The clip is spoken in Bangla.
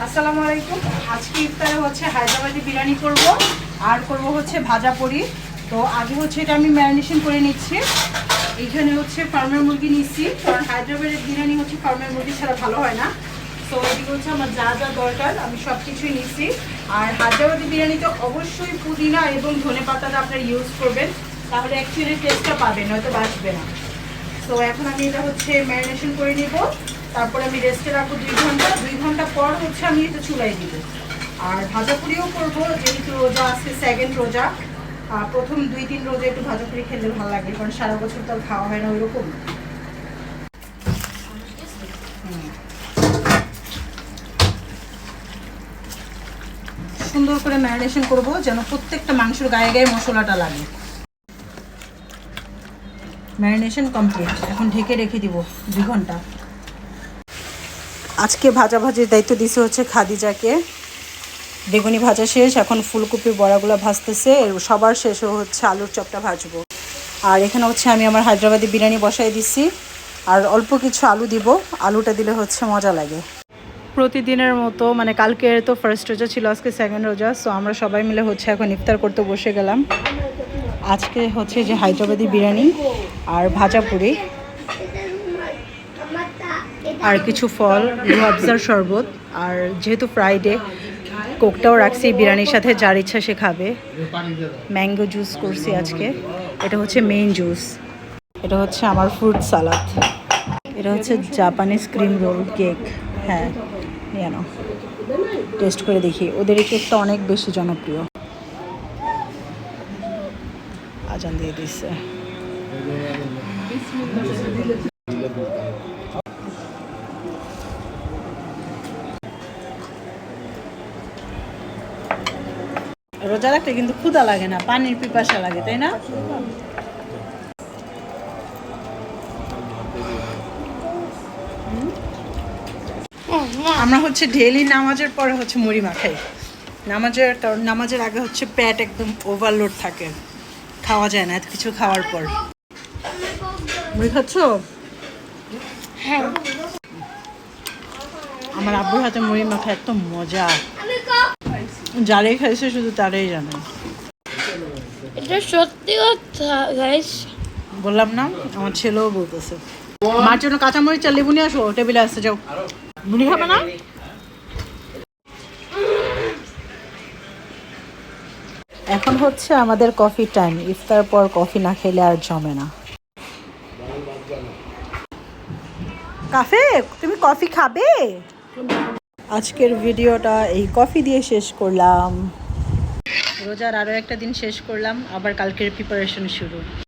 আসসালামু আলাইকুম। আজকে ইফতারে হচ্ছে হায়দ্রাবাদি বিরিয়ানি করব আর করব হচ্ছে ভাজা পুরি। তো আগে হচ্ছে এটা আমি ম্যারিনেশন করে নিচ্ছি। এইখানে হচ্ছে ফার্মের মুরগি নিচ্ছি, কারণ হায়দ্রাবাদের বিরিয়ানি হচ্ছে ফার্মের মুরগি ছাড়া ভালো হয় না। তো এদিকে হচ্ছে আমার যা যা দরকার আমি সব কিছুই নিচ্ছি। আর হায়দ্রাবাদি বিরিয়ানিতে অবশ্যই পুদিনা এবং ধনেপাতাটা আপনারা ইউজ করবেন, তাহলে অ্যাকচুয়ালি টেস্টটা পাবেন, হয়তো বাসবে না। তো এখন আমি এটা হচ্ছে ম্যারিনেশন করে নিব, তারপরে আমি রেস্টে রাখবো 2 ঘন্টা। 2 ঘন্টা পর হচ্ছে আমি এটা চুলায় দিব। আর ভাজা পুরিও করবো, যেহেতু রোজা আছে, সেকেন্ড রোজা। প্রথম 2-3 রোজা একটু ভাজা পুরি খেলে ভালো লাগে, কারণ সারা বছর তো আর খাওয়া হয় না ওইরকম। সুন্দর করে ম্যারিনেশন করব, যেন প্রত্যেকটা মাংসের গায়ে গায়ে মশলাটা লাগে। ম্যারিনেশন কমপ্লিট, এখন ঢেকে রেখে দিব 2 ঘন্টা। আজকে ভাজাভাজির দায়িত্ব দিছে হচ্ছে খাদিজাকে। বেগুনি ভাজা শেষ, এখন ফুলকপির বড়াগুলো ভাজতেছে, সবার শেষও হচ্ছে আলুর চপটা ভাজবো। আর এখানে হচ্ছে আমি আমার হায়দ্রাবাদি বিরিয়ানি বসাই দিচ্ছি, আর অল্প কিছু আলু দিব, আলুটা দিলে হচ্ছে মজা লাগে। প্রতিদিনের মতো মানে কালকে তো ফার্স্ট রোজা ছিল, আজকে সেকেন্ড রোজা। সো আমরা সবাই মিলে হচ্ছে এখন ইফতার করতে বসে গেলাম। আজকে হচ্ছে যে হায়দ্রাবাদি বিরিয়ানি আর ভাজা পুরি আর কিছু ফল, রুয়াবজার শরবত, আর যেহেতু ফ্রাইডে কোকটাও রাখছি বিরিয়ানির সাথে, যার ইচ্ছা সে খাবে। ম্যাঙ্গো জুস করছি আজকে, এটা হচ্ছে মেইন জুস। এটা হচ্ছে আমার ফ্রুট সালাদ। এটা হচ্ছে জাপানিজ ক্রিম রোল কেক। হ্যাঁ, জানো, টেস্ট করে দেখি। ওদের এই কেকটা অনেক বেশি জনপ্রিয়। আজান দিয়ে দিচ্ছে। রোজা রাখতে কিন্তু ক্ষুধা লাগে না, পানির পিপাসা লাগে, তাই না? আমরা হচ্ছে ডেইলি নামাজের পরে হচ্ছে মুড়ি মাখাই। কারণ নামাজের আগে হচ্ছে পেট একদম ওভারলোড থাকে, খাওয়া যায় না এত কিছু খাওয়ার পর। মুড়ি খাচ্ছ? হ্যাঁ। আমার আব্বুর হাতে মুড়ি মাখা এত মজা, যারাই খাইছে শুধু তারাই জানে। এটা সত্যি কথা গাইস, বললাম না, আমার ছেলেও বলতেছে। মার জন্য কাঁচামরিচ আর লেবু নিয়ে আসো, টেবিলে আসতে যাও। মুড়ি খাবে না? এখন হচ্ছে আমাদের কফি টাইম। ইফতার পর কফি না খেলে আর জমে না। কাফে, তুমি কফি খাবে? আজকের ভিডিওটা এই কফি দিয়ে শেষ করলাম। রোজার আরও একটা দিন শেষ করলাম, আবার কালকের প্রিপারেশন শুরু।